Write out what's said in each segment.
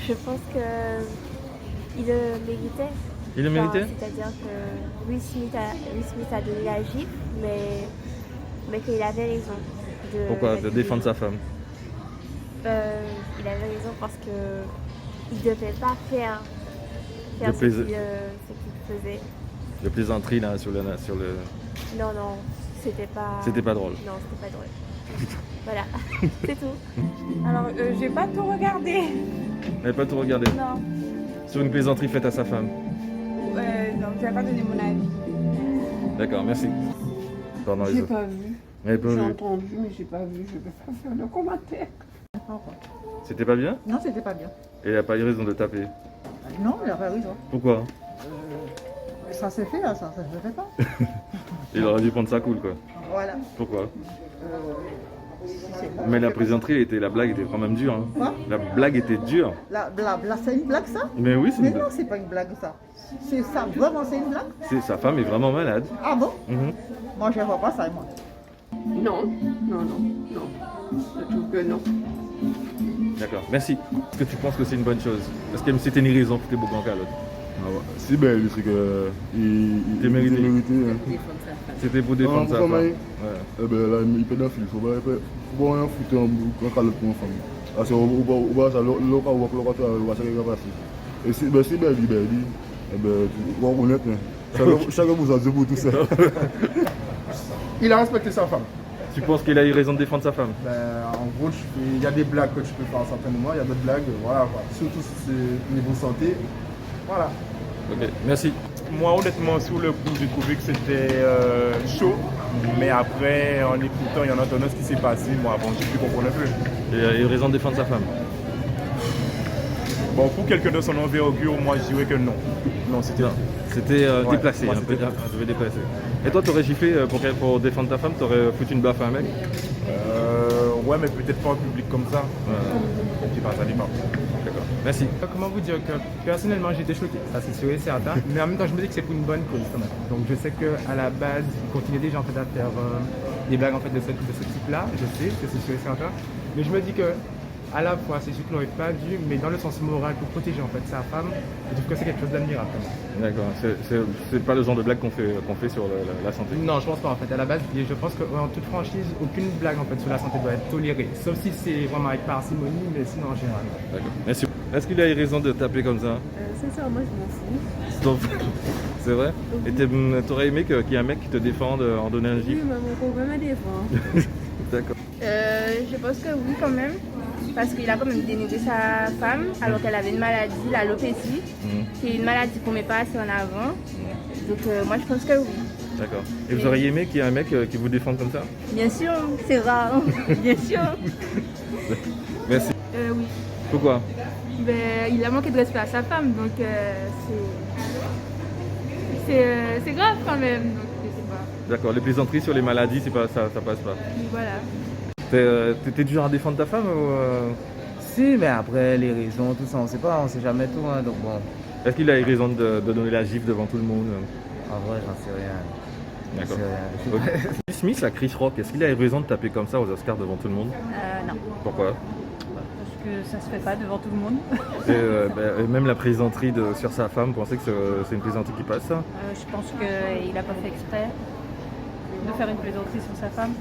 Je pense qu'il le méritait. Il le méritait? C'est-à-dire que Will Smith a donné la gifle, mais qu'il avait raison. Pourquoi? De défendre sa femme? Il avait raison parce qu'il ne devait pas faire ce qu'il faisait. De plaisanterie là sur le... Non, c'était pas... C'était pas drôle. Non, c'était pas drôle. Voilà, c'est tout. Alors, j'ai pas tout regardé. Elle n'a pas tout regardé? Non. Sur une plaisanterie faite à sa femme? Non, je vais pas donner mon avis. D'accord, merci. Pardon, les J'ai autres. pas vu. J'ai J'ai entendu, mais j'ai pas vu. Je vais pas faire le commentaire. C'était pas bien? Non, c'était pas bien. Et il n'a pas eu raison de taper? Non, il a pas raison. Pourquoi? Ça s'est fait, là, ça se fait pas. Il aurait dû prendre ça cool quoi. Voilà. Pourquoi? Mais la plaisanterie, la blague était quand même dure. Hein. Quoi? La blague était dure. La c'est une blague, ça? Mais oui, c'est Mais une non, blague. c'est pas une blague, ça. C'est ça, vraiment, c'est une blague? Sa femme est vraiment malade. Ah bon? Mhm. Moi, je vois pas ça, moi. Non. Je trouve que non. D'accord, merci. Est-ce que tu penses que c'est une bonne chose? Est-ce que c'était une raison pour tes beaux cas l'autre? Ah ouais. Si ben, c'est que il mérité. hein. C'était pour défendre sa femme. Ouais. Ouais. Eh ben là, il est pédophile, faut pas rien foutre en calotte pour une femme. Parce que on va ça le ça va passer. Et si ben il dit, eh ben tu vas reconnaître. Chacun vous a dit pour tout ça. Il a respecté sa femme. Tu penses qu'il a eu raison de défendre sa femme? Ben, en gros, il y a des blagues que tu peux faire à certains moments, il y a d'autres blagues, voilà quoi. Surtout si c'est niveau santé. Voilà. Ok, merci. Moi, honnêtement, sur le coup, j'ai trouvé que c'était chaud. Mais après, en écoutant et en entendant ce qui s'est passé, moi, bon, j'ai pu comprendre un peu. Il a eu raison de défendre sa femme. Bon, pour quelqu'un de son envergure, moi, je dirais que non. Non, c'était... C'était Ouais, déplacé, moi, un peu c'était déplacé. Et toi, t'aurais giflé pour défendre ta femme? T'aurais foutu une baffe à un mec? Ouais, mais peut-être pas en public comme ça. Je sais pas, ça dépend. D'accord, merci. Comment vous dire que personnellement j'étais choqué, ça c'est sûr et certain, mais en même temps je me dis que c'est pour une bonne cause quand même. Donc je sais qu'à la base, il continuait déjà en fait, à faire des blagues en fait, de ce type-là, je sais que c'est sûr et certain, mais je me dis que à la fois c'est sûr qu'il n'aurait pas dû, mais dans le sens moral pour protéger en fait sa femme, je trouve que c'est quelque chose d'admirable. D'accord, c'est pas le genre de blague qu'on fait sur la santé? Non, je pense pas en fait. À la base, je pense qu'en toute franchise, aucune blague en fait sur la santé doit être tolérée, sauf si c'est vraiment avec parcimonie, mais sinon en général. D'accord, merci. Est-ce qu'il a eu raison de taper comme ça? Sincèrement, je m'en fous. C'est vrai? Et t'aurais aimé qu'il y ait un mec qui te défende en donnant un Oui, gifle? mais mon copain me défend. D'accord. Je pense que oui, quand même. Parce qu'il a quand même dénigré sa femme alors qu'elle avait une maladie, l'alopécie, qui est une maladie qu'on ne met pas assez en avant. Donc moi je pense que oui. D'accord. Et vous auriez aimé qu'il y ait un mec qui vous défende comme ça? Bien sûr, c'est rare. Bien sûr. Merci. Oui. Pourquoi? Ben, il a manqué de respect à sa femme, donc c'est grave quand même. Donc, je sais pas. D'accord, les plaisanteries sur les maladies, ça passe pas. Voilà. T'étais du genre à défendre ta femme ou Si, mais après les raisons, tout ça, on sait jamais tout, hein, donc bon. Est-ce qu'il a eu raison de donner la gifle devant tout le monde? En vrai, j'en sais rien. D'accord. Will Smith à Chris Rock, est-ce qu'il a eu raison de taper comme ça aux Oscars devant tout le monde? Non, Pourquoi? parce que ça se fait pas devant tout le monde. Et même la plaisanterie sur sa femme, vous pensez que c'est une plaisanterie qui passe ça? Je pense qu'il a pas fait exprès de faire une plaisanterie sur sa femme.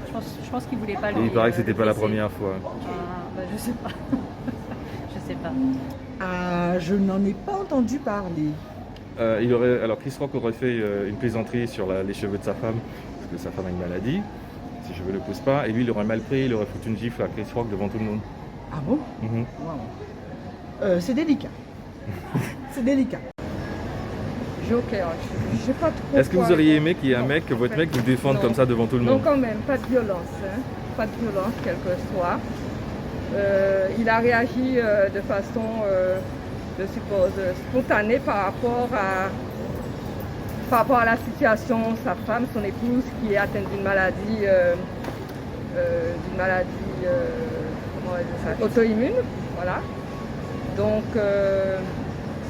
Je pense qu'il voulait pas lui. Et il paraît que c'était pas la blesser. première fois. Je sais pas. Je sais pas. Ah, je n'en ai pas entendu parler. Alors Chris Rock aurait fait une plaisanterie sur les cheveux de sa femme, parce que sa femme a une maladie, ses cheveux ne poussent pas, et lui il aurait mal pris, il aurait foutu une gifle à Chris Rock devant tout le monde. Ah bon? Mhm. Wow. C'est délicat. C'est délicat. Joker, je sais pas trop. Est-ce que vous auriez aimé qu'il y ait un mec, votre mec vous défende comme ça devant tout le monde? Non, quand même, pas de violence. Hein. Pas de violence, quel que soit. Il a réagi de façon, je suppose, spontanée par rapport à la situation, sa femme, son épouse, qui est atteinte d'une maladie, comment on va dire ça, auto-immune. Voilà. Donc,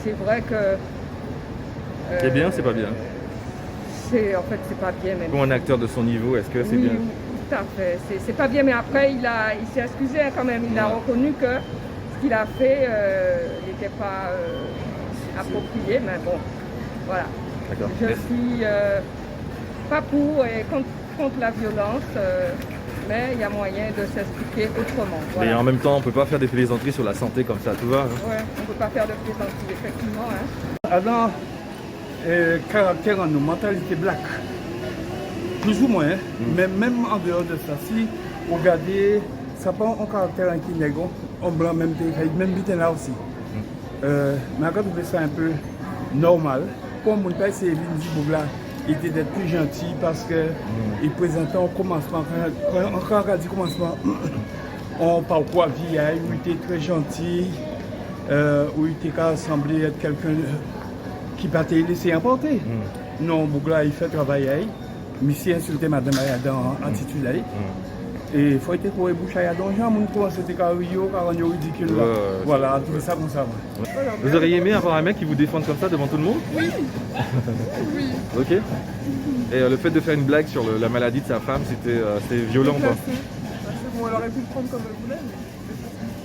c'est vrai que. C'est bien, c'est pas bien? En fait, c'est pas bien. Même Pour un acteur de son niveau, est-ce que c'est oui, bien? Oui, tout à fait. C'est pas bien, mais après, il s'est excusé quand même. Il a reconnu que ce qu'il a fait n'était pas approprié, mais bon, voilà. D'accord. Je suis pas pour et contre la violence, mais il y a moyen de s'expliquer autrement. Mais en même temps, on peut pas faire des plaisanteries sur la santé comme ça, tout va. Hein. Ouais, on ne peut pas faire de plaisanterie, effectivement. Hein. Avant, caractère en nous, mentalité black. Plus ou moins, hein. Mais même en dehors de ça, si vous regardez, ça prend un caractère qui est négro, en blanc, même vite là aussi. Mais quand on fait ça un peu normal, comme on peut essayer de dire, il était d'être plus gentil parce qu'il présentait au commencement, quand on dit commencement, on parle quoi vieille, où il était très gentil, où il était semblé être quelqu'un qui va te laisser emporter. Non, Bougla, il fait travailler, monsieur insulté madame Ayadan en titulaire. Et il faut être pour les bouches à Ayadan, on trouve c'était cario, car on est ridicule là. Voilà, tout ça comme ça. Vous auriez aimé avoir un mec qui vous défende comme ça devant tout le monde? Oui. Oui. Ok. Et le fait de faire une blague sur la maladie de sa femme, c'était violent ou pas? Bon, elle aurait pu le prendre comme elle voulait.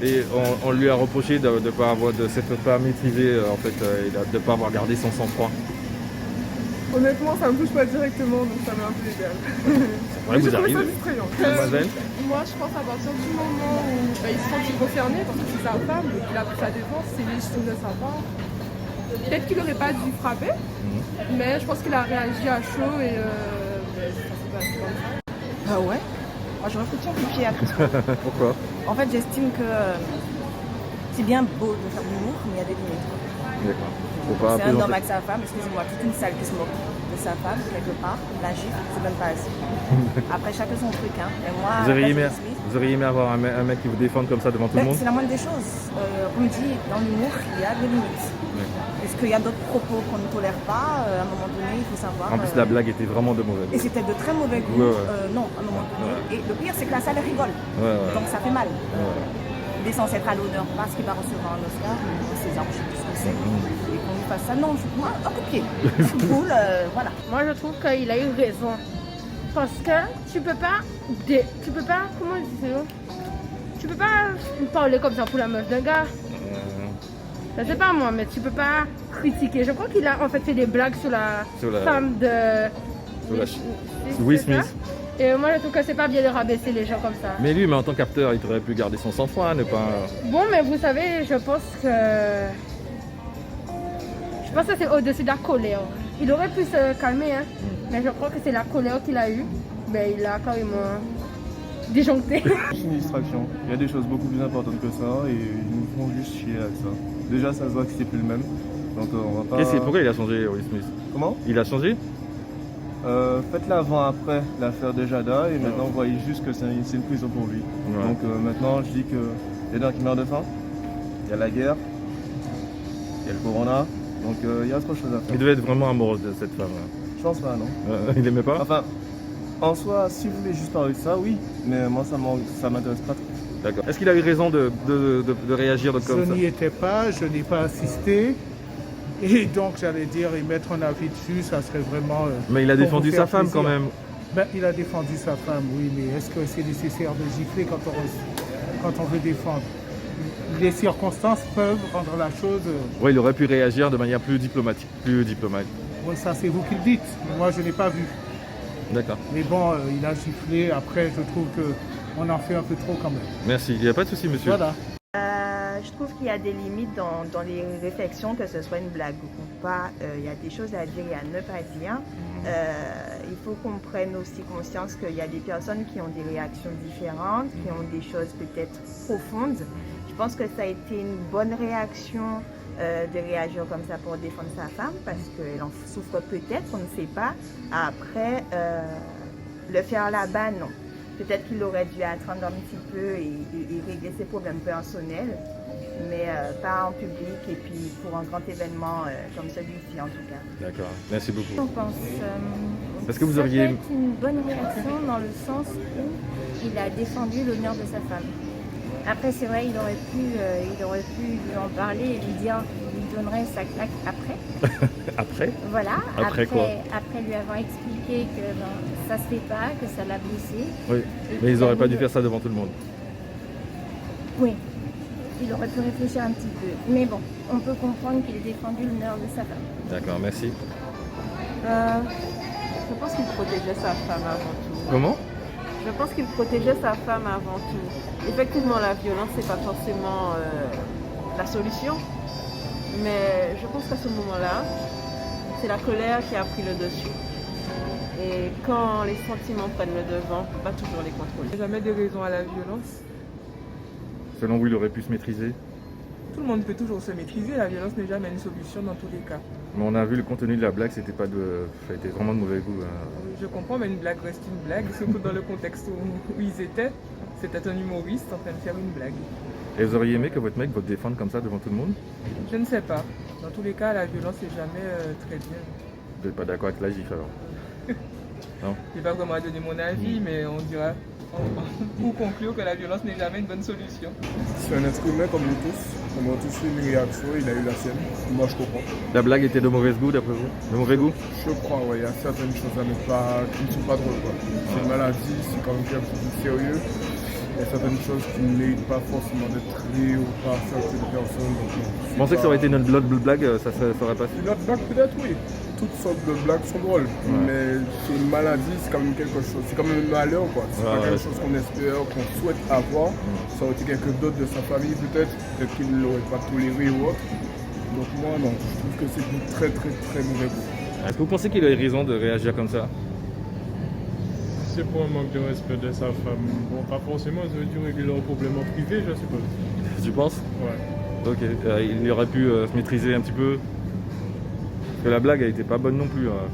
Mais... Et on lui a reproché de s'être pas maîtrisé, en fait, et de ne pas avoir gardé son sang-froid. Honnêtement, ça me touche pas directement, donc ça m'est un peu égal. Ouais, vous arrivez. Mademoiselle. Moi, je pense à partir du moment où il se sent concerné, parce que c'est sa femme, donc il a pris sa défense, c'est légitime de sa part. Peut-être qu'il n'aurait pas dû frapper, mais je pense qu'il a réagi à chaud et ça s'est passé comme ça. Ah ouais? Moi, j'aurais foutu un coup de pied à tout ça. Pourquoi? En fait, j'estime que c'est bien beau de faire de l'humour, mais il y a des limites. D'accord. C'est un homme avec sa femme, excusez-moi, toute une salle qui se moque de sa femme, quelque part, la gifle, c'est même pas assez. Après, chacun son truc, hein. Et moi, vous auriez aimé avoir un mec qui vous défende comme ça devant tout le monde? C'est la moindre des choses. On me dit, dans l'humour, il y a des limites. Est-ce qu'il y a d'autres propos qu'on ne tolère pas? À un moment donné, il faut savoir... En plus, la blague était vraiment de mauvais goût. Et c'était de très mauvais goût. Non, à un moment donné. Et le pire, c'est que la salle rigole. Donc ça fait mal. Il est censé être à l'honneur parce qu'il va recevoir un Oscar, un César, je sais plus ce que c'est. Et qu'on lui fasse ça, non, moi, un coup de pied. Football, voilà. Moi, je trouve qu'il a eu raison. Parce que tu peux pas, comment dire, tu peux pas parler comme ça pour la meuf d'un gars. Je sais pas moi, mais tu peux pas critiquer. Je crois qu'il a en fait fait des blagues sur la femme de Will Smith. Et moi je trouve que c'est pas bien de rabaisser les gens comme ça. Mais lui, en tant qu'acteur, il aurait pu garder son sang-froid, ne pas... Bon, mais vous savez, je pense que c'est au-dessus de la colère. Il aurait pu se calmer, hein. Mais je crois que c'est la colère qu'il a eue. Mais il a carrément disjoncté. C'est une distraction. Il y a des choses beaucoup plus importantes que ça et ils nous font juste chier avec ça. Déjà, ça se voit que c'est plus le même. Donc on va pas... Et pourquoi il a changé, Will Smith? Comment? Il a changé? Faites l'avant-après l'affaire de Jada et maintenant vous voyez juste que c'est une prison pour lui. Donc maintenant je dis qu'il y a des gens qui meurent de faim, il y a la guerre, il y a le corona, donc il y a autre chose à faire. Il devait être vraiment amoureux de cette femme. Je pense pas, non. Il aimait pas? Enfin, en soi, si vous voulez juste parler de ça, oui, mais moi ça m'intéresse pas trop. D'accord. Est-ce qu'il a eu raison de réagir comme ça? Je n'y étais pas, je n'ai pas assisté. Et donc, j'allais dire, et mettre un avis dessus, ça serait vraiment... mais il a défendu sa femme quand même. Ben, il a défendu sa femme, oui, mais est-ce que c'est nécessaire de gifler quand on veut défendre? Les circonstances peuvent rendre la chose... Oui, il aurait pu réagir de manière plus diplomatique. Bon, ça, c'est vous qui le dites. Moi, je n'ai pas vu. D'accord. Mais bon, il a giflé. Après, je trouve qu'on en fait un peu trop quand même. Merci. Il n'y a pas de souci, monsieur. Voilà. Je trouve qu'il y a des limites dans les réflexions, que ce soit une blague ou pas. Il y a des choses à dire et à ne pas dire. Il faut qu'on prenne aussi conscience qu'il y a des personnes qui ont des réactions différentes, qui ont des choses peut-être profondes. Je pense que ça a été une bonne réaction de réagir comme ça pour défendre sa femme, parce qu'elle en souffre peut-être, on ne sait pas. Après, le faire là-bas, non. Peut-être qu'il aurait dû attendre un petit peu et régler ses problèmes personnels, mais pas en public et puis pour un grand événement comme celui-ci en tout cas. D'accord, merci beaucoup. On pense Est-ce que vous auriez... Ça peut être une bonne réaction dans le sens où il a défendu l'honneur de sa femme. Après c'est vrai, il aurait pu lui en parler et lui dire, lui donnerait sa claque après. Après? Voilà. Après quoi? Après lui avoir expliqué que ça se fait pas, que ça l'a blessé. Oui, mais ils n'auraient pas dû faire ça devant tout le monde. Oui. il aurait pu réfléchir un petit peu. Mais bon, on peut comprendre qu'il ait défendu l'honneur de sa femme. D'accord, merci. Je pense qu'il protégeait sa femme avant tout. Comment? Je pense qu'il protégeait sa femme avant tout. Effectivement, la violence, c'est pas forcément la solution. Mais je pense qu'à ce moment-là, c'est la colère qui a pris le dessus. Et quand les sentiments prennent le devant, on ne peut pas toujours les contrôler. Il n'y a jamais de raison à la violence. Selon vous, il aurait pu se maîtriser? Tout le monde peut toujours se maîtriser, la violence n'est jamais une solution dans tous les cas. Mais on a vu le contenu de la blague, c'était pas de... ça a été vraiment de mauvais goût. Hein. Oui, je comprends, mais une blague reste une blague, surtout dans le contexte où ils étaient. C'était un humoriste en train de faire une blague. Et vous auriez aimé que votre mec vous défende comme ça devant tout le monde? Je ne sais pas. Dans tous les cas, la violence n'est jamais très bien. Vous n'êtes pas d'accord avec la gifle alors? Non? Je n'ai pas vraiment à donner mon avis, mais on dira pour conclure que la violence n'est jamais une bonne solution. C'est un être humain comme nous tous. On a tous eu une réaction, il a eu la sienne. Moi, je comprends. La blague était de mauvaise goût d'après vous? De mauvais goût? Je crois, oui. Il y a certaines choses qui ne sont pas drôles. C'est une maladie, c'est quand même quelque chose de sérieux. Il y a certaines choses qui ne méritent pas forcément d'être riées ou par certaines personnes. Vous pensez que ça aurait été notre blague, ça serait passé? Notre blague peut-être, oui. Toutes sortes de blagues sont drôles. Ouais. Mais c'est une maladie, c'est quand même quelque chose. C'est quand même un malheur, quoi. C'est pas quelque chose qu'on espère, qu'on souhaite avoir. Ça aurait été quelqu'un d'autre de sa famille peut-être qu'il ne l'aurait pas toléré ou autre. Donc moi, non. Je trouve que c'est du très mauvais goût. Est-ce que vous pensez qu'il a eu raison de réagir comme ça? C'est pour un manque de respect de sa femme. Bon, pas forcément, ça veut dire régler leurs problèmes en privé, je suppose. Tu penses? Ouais. Ok, il aurait pu se maîtriser un petit peu. Parce que la blague, elle était pas bonne non plus. Hein.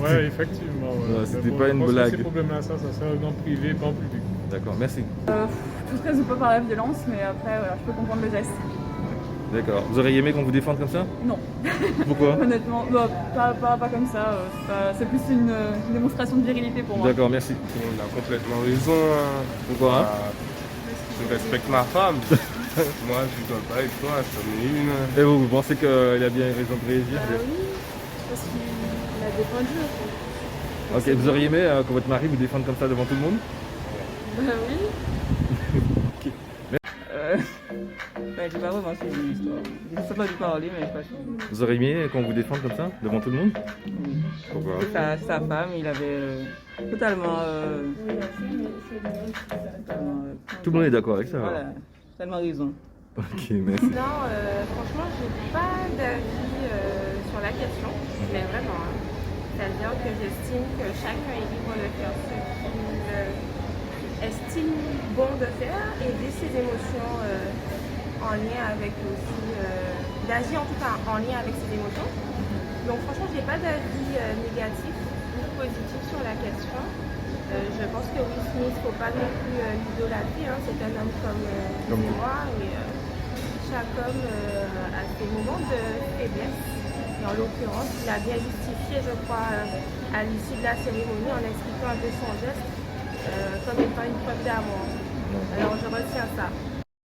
Ouais, effectivement. Ouais. C'était pas une blague. Ces problèmes-là, ça sert en privé, pas en public. D'accord, merci. Je ne résout pas par la violence, mais après, voilà, je peux comprendre le geste. D'accord. Vous auriez aimé qu'on vous défende comme ça? Non. Pourquoi? Honnêtement, pas comme ça. C'est plus une démonstration de virilité pour moi. D'accord, merci. On a complètement raison. Hein. Pourquoi? Je respecte ma femme. Moi, je rigole pas avec toi, ça m'est une. Et vous pensez qu'il a bien raison de réagir? Oui, parce qu'il a défendu. Ok, vous auriez aimé que votre mari vous défende comme ça devant tout le monde? Bah oui. Ok. J'ai pas vraiment suivi l'histoire. Je ne sais pas du parler, mais je sais pas suivi. Vous auriez aimé qu'on vous défende comme ça devant tout le monde? Oui. Pourquoi? Sa femme, il avait totalement. Tout le monde est d'accord avec ça? Voilà, tellement raison. Ok, merci. Non, franchement, j'ai pas d'avis sur la question, mais vraiment. Hein. C'est-à-dire que j'estime que chacun est libre de faire ce qu'il estime bon de faire et aider ses émotions en lien avec aussi, d'agir en tout cas en lien avec ses émotions. Donc franchement, j'ai pas d'avis négatif ou positif sur la question. Je pense que Will Smith, faut pas non plus l'idolâtrer, hein. C'est un homme comme moi et chaque homme a ses moments de faiblesse. Et en l'occurrence, il a bien justifié, je crois, à l'issue de la cérémonie en expliquant un peu son geste comme étant une preuve d'amour. Alors je retiens ça.